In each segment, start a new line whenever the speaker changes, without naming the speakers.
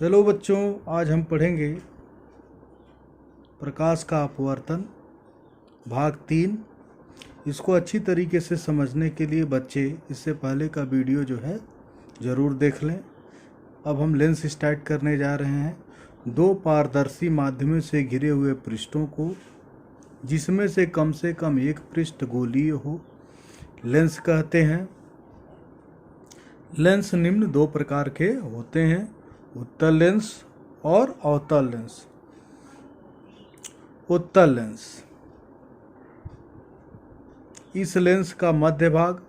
Hello बच्चों, आज हम पढ़ेंगे प्रकाश का अपवर्तन भाग 3। इसको अच्छी तरीके से समझने के लिए बच्चे इससे पहले का वीडियो जो है ज़रूर देख लें। अब हम लेंस स्टार्ट करने जा रहे हैं। दो पारदर्शी माध्यमों से घिरे हुए पृष्ठों को, जिसमें से कम एक पृष्ठ गोलीय हो, लेंस कहते हैं। लेंस निम्न दो प्रकार के होते हैं, उत्तल लेंस और अवतल लेंस। उत्तल लेंस, इस लेंस का मध्य भाग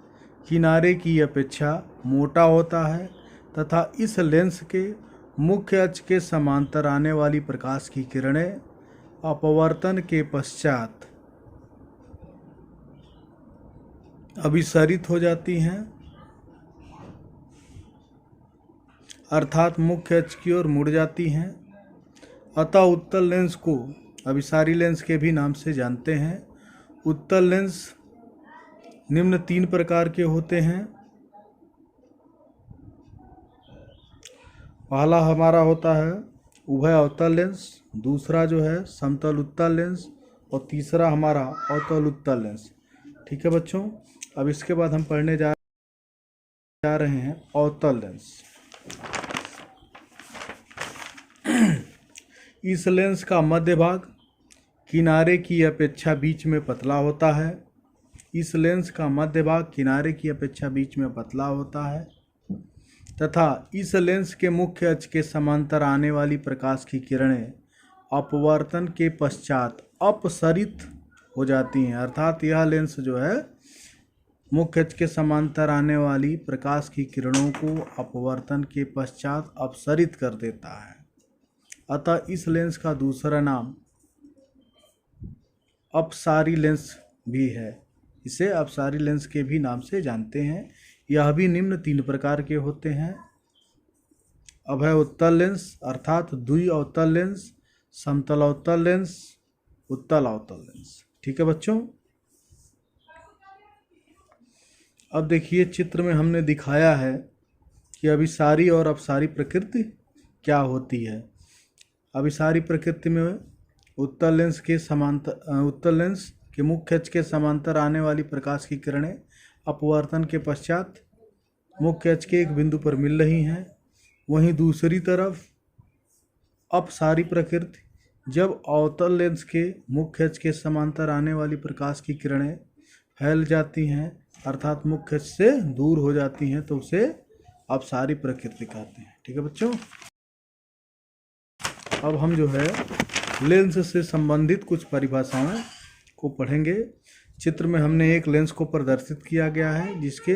किनारे की अपेक्षा मोटा होता है तथा इस लेंस के मुख्य अक्ष के समांतर आने वाली प्रकाश की किरणें अपवर्तन के पश्चात अभिसरित हो जाती हैं, अर्थात मुख्य अक्ष की ओर मुड़ जाती हैं। अतः उत्तल लेंस को अभिसारी लेंस के भी नाम से जानते हैं। उत्तल लेंस निम्न 3 प्रकार के होते हैं। पहला हमारा होता है उभय अवतल लेंस, दूसरा जो है समतल उत्तल लेंस और तीसरा हमारा अवतल उत्तल लेंस। ठीक है बच्चों, अब इसके बाद हम पढ़ने जा रहे हैं अवतल लेंस। इस लेंस का मध्य भाग किनारे की अपेक्षा बीच में पतला होता है। इस लेंस का मध्य भाग किनारे की अपेक्षा बीच में पतला होता है तथा इस लेंस के मुख्य अक्ष के समांतर आने वाली प्रकाश की किरणें अपवर्तन के पश्चात अपसरित हो जाती हैं, अर्थात यह लेंस जो है मुख्य अक्ष के समांतर आने वाली प्रकाश की किरणों को अपवर्तन के पश्चात अपसरित कर देता है। अतः इस लेंस का दूसरा नाम अपसारी लेंस भी है। इसे अपसारी लेंस के भी नाम से जानते हैं। यह भी निम्न 3 प्रकार के होते हैं। अभय उत्तल लेंस अर्थात द्वि अवतल लेंस, समतल अवतल लेंस, उत्तल अवतल लेंस। ठीक है बच्चों, अब देखिए चित्र में हमने दिखाया है कि अभिसारी और अपसारी प्रकृति क्या होती है। अभिसारी प्रकृति में उत्तल लेंस के मुख्य अक्ष के समांतर आने वाली प्रकाश की किरणें अपवर्तन के पश्चात मुख्य अक्ष के एक बिंदु पर मिल रही हैं। वहीं दूसरी तरफ अपसारी प्रकृति, जब अवतल लेंस के मुख्य अक्ष के समांतर आने वाली प्रकाश की किरणें फैल जाती हैं, अर्थात मुख्य अक्ष से दूर हो जाती हैं, तो उसे अपसारी प्रकृति कहते हैं। ठीक है बच्चों, अब हम जो है लेंस से संबंधित कुछ परिभाषाओं को पढ़ेंगे। चित्र में हमने एक लेंस को प्रदर्शित किया गया है जिसके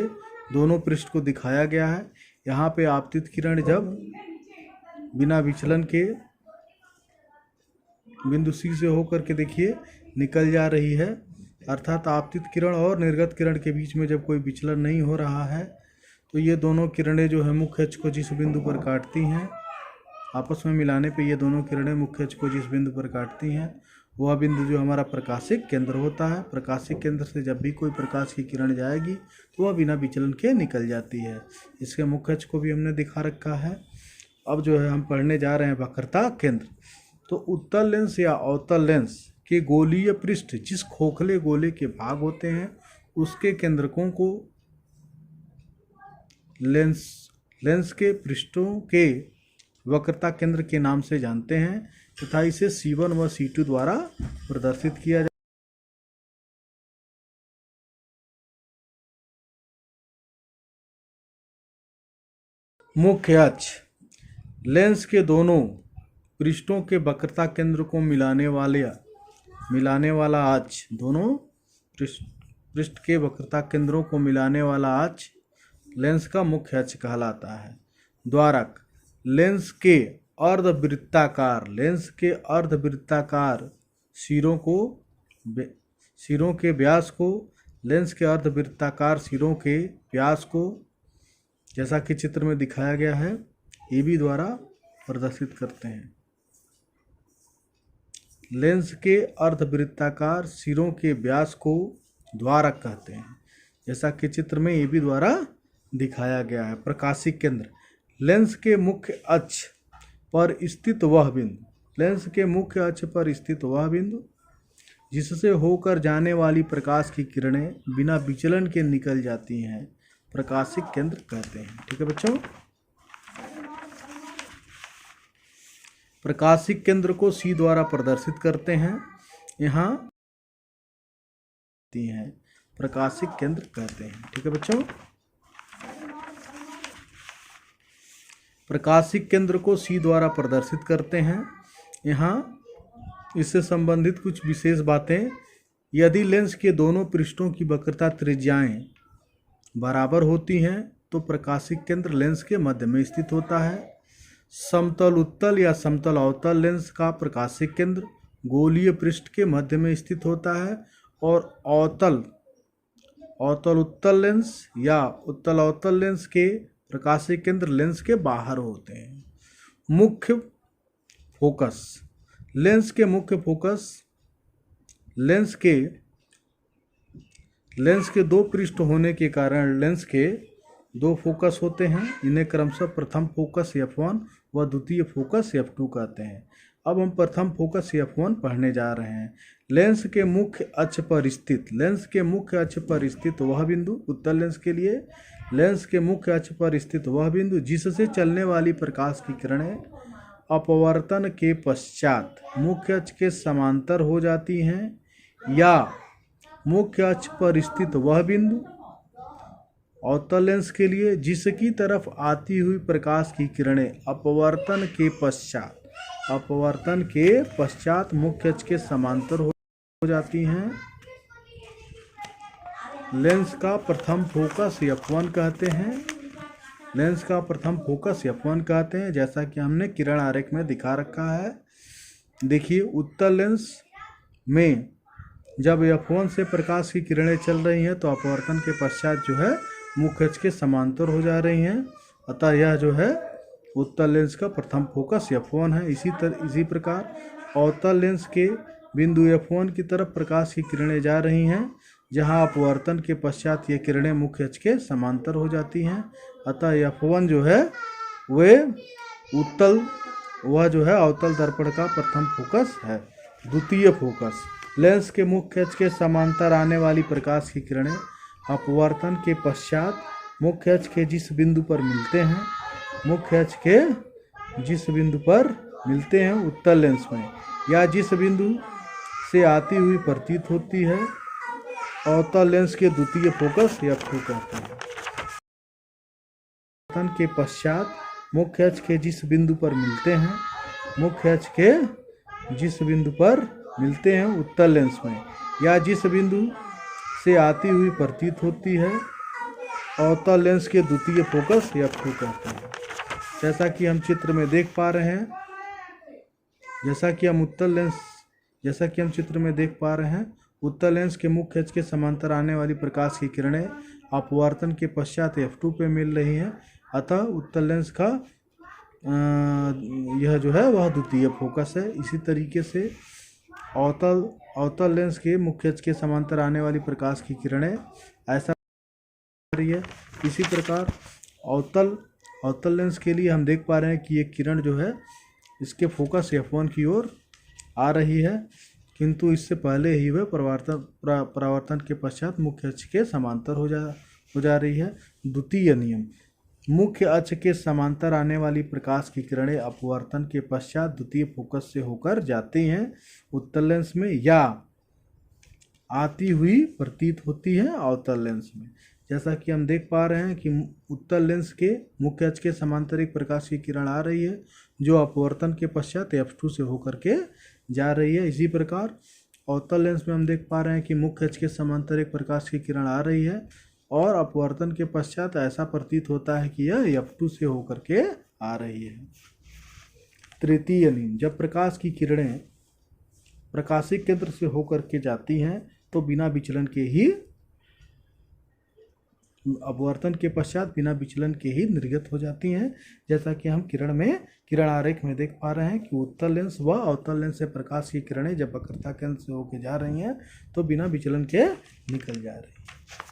दोनों पृष्ठ को दिखाया गया है। यहाँ पे आपतित किरण जब बिना विचलन के बिंदु C से होकर के देखिए निकल जा रही है, अर्थात आपतित किरण और निर्गत किरण के बीच में जब कोई विचलन नहीं हो रहा है, तो ये दोनों किरणें जो है मुख्य अक्ष को जिस बिंदु पर काटती हैं, आपस में मिलाने पे ये दोनों किरणें मुख्य अक्ष को जिस बिंदु पर काटती हैं, वह बिंदु जो हमारा प्रकाशिक केंद्र होता है। प्रकाशिक केंद्र से जब भी कोई प्रकाश की किरण जाएगी तो वह बिना विचलन के निकल जाती है। इसके मुख्य अक्ष को भी हमने दिखा रखा है। अब जो है हम पढ़ने जा रहे हैं वक्रता केंद्र। तो उत्तल लेंस या अवतल लेंस के गोलीय पृष्ठ जिस खोखले गोले के भाग होते हैं, उसके केंद्रकों को लेंस के पृष्ठों के वक्रता केंद्र के नाम से जानते हैं तथा इसे C1 व C2 द्वारा प्रदर्शित किया जाता है। मुख्य अक्ष लेंस के दोनों पृष्ठों के वक्रता केंद्र को मिलाने वाला अक्ष, दोनों पृष्ठ के वक्रता केंद्रों को मिलाने वाला अक्ष लेंस का मुख्य अक्ष कहलाता है। द्वारक लेंस के अर्धवृत्ताकार सिरों के व्यास को लेंस के अर्धवृत्ताकार सिरों के व्यास को, जैसा कि चित्र में दिखाया गया है, AB द्वारा प्रदर्शित करते हैं। लेंस के अर्धवृत्ताकार सिरों के व्यास को द्वारक कहते हैं, जैसा कि चित्र में AB द्वारा दिखाया गया है। प्रकाशिक केंद्र लेंस के मुख्य अक्ष पर स्थित वह बिंदु, लेंस के मुख्य अक्ष पर स्थित वह बिंदु जिससे होकर जाने वाली प्रकाश की किरणें बिना विचलन के निकल जाती हैं, प्रकाशिक केंद्र कहते हैं। ठीक है बच्चों, प्रकाशिक केंद्र को C द्वारा प्रदर्शित करते हैं, यहाँ प्रकाशिक केंद्र कहते हैं। ठीक है बच्चों, प्रकाशिक केंद्र को C द्वारा प्रदर्शित करते हैं। यहाँ इससे संबंधित कुछ विशेष बातें, यदि लेंस के दोनों पृष्ठों की वक्रता त्रिज्याएं बराबर होती हैं तो प्रकाशिक केंद्र लेंस के मध्य में स्थित होता है। समतल उत्तल या समतल अवतल लेंस का प्रकाशिक केंद्र गोलीय पृष्ठ के मध्य में स्थित होता है और अवतल उत्तल लेंस या उत्तल अवतल लेंस के प्रकाशिक केंद्र लेंस के बाहर होते हैं। मुख्य फोकस, लेंस के मुख्य फोकस, लेंस के दो पृष्ठ होने के कारण लेंस के दो फोकस होते हैं। इन्हें क्रमशः प्रथम फोकस F1 व द्वितीय फोकस F2 कहते हैं। अब हम प्रथम फोकस F1 पढ़ने जा रहे हैं। लेंस के मुख्य अक्ष पर स्थित वह बिंदु, उत्तल लेंस के लिए लेंस के मुख्य अक्ष पर स्थित वह बिंदु जिससे चलने वाली प्रकाश की किरणें अपवर्तन के पश्चात मुख्य अक्ष के समांतर हो जाती हैं, या मुख्य अक्ष पर स्थित वह बिंदु अवतल लेंस के लिए जिसकी तरफ आती हुई प्रकाश की किरणें अपवर्तन के पश्चात मुख्य अक्ष के समांतर हो जाती हैं। लेंस का प्रथम फोकस F1 कहते हैं। लेंस का प्रथम फोकस F1 कहते हैं, जैसा कि हमने किरण आरेख में दिखा रखा है। देखिए, उत्तल लेंस में जब F1 से प्रकाश की किरणें चल रही हैं तो अपवर्तन के पश्चात जो है मुख्य अक्ष के समांतर हो जा रही हैं, अतः यह जो है उत्तल लेंस का प्रथम फोकस F1 है। इसी प्रकार अवतल लेंस के बिंदु F1 की तरफ प्रकाश की किरणें जा रही हैं, जहां अपवर्तन के पश्चात ये किरणें मुख्य अक्ष के समांतर हो जाती हैं, अतः F1 जो है वह जो है अवतल दर्पण का प्रथम फोकस है। द्वितीय फोकस, लेंस के मुख्य अक्ष के समांतर आने वाली प्रकाश की किरणें अपवर्तन के पश्चात मुख्य अक्ष के जिस बिंदु पर मिलते हैं उत्तल लेंस में, या जिस बिंदु से आती हुई प्रतीत होती है, अवतल लेंस के द्वितीय फोकस F2 कहते हैं। अपवर्तन के पश्चात मुख्य अक्ष के जिस बिंदु पर मिलते हैं उत्तल लेंस में, या जिस बिंदु से आती हुई प्रतीत होती है, अवतल लेंस के द्वितीय फोकस F2 कहते हैं। जैसा कि हम चित्र में देख पा रहे हैं, उत्तल लेंस के मुख्य अक्ष के समांतर आने वाली प्रकाश की किरणें अपवर्तन के पश्चात F2 पे मिल रही हैं, अतः उत्तल लेंस का यह जो है वह द्वितीय फोकस है। इसी तरीके से अवतल लेंस के मुख्य अक्ष के समांतर आने वाली प्रकाश की किरणें ऐसा रही है। इसी प्रकार अवतल लेंस के लिए हम देख पा रहे हैं कि ये किरण जो है इसके फोकस F1 की ओर आ रही है, किंतु इससे पहले ही वह परावर्तन के पश्चात मुख्य अक्ष के समांतर हो जा रही है। द्वितीय नियम, मुख्य अक्ष के समांतर आने वाली प्रकाश की किरणें अपवर्तन के पश्चात द्वितीय फोकस से होकर जाती हैं उत्तल लेंस में, या आती हुई प्रतीत होती है अवतल लेंस में। जैसा कि हम देख पा रहे हैं कि उत्तल लेंस के मुख्य अक्ष के समांतर एक प्रकाश की किरण आ रही है जो अपवर्तन के पश्चात F2 से होकर के जा रही है। इसी प्रकार अवतल लेंस में हम देख पा रहे हैं कि मुख्य अक्ष के समांतर एक प्रकाश की किरण आ रही है और अपवर्तन के पश्चात ऐसा प्रतीत होता है कि यह F2 से होकर के आ रही है। तृतीय नियम, जब प्रकाश की किरणें प्रकाशिक केंद्र से होकर के जाती हैं तो बिना विचलन के ही अपवर्तन के पश्चात बिना विचलन के ही निर्गत हो जाती हैं। जैसा कि हम किरण आरेख में देख पा रहे हैं कि उत्तल लेंस व अवतल लेंस से प्रकाश की किरणें जब वक्रता केंद्र से होकर जा रही हैं तो बिना विचलन के निकल जा रही हैं।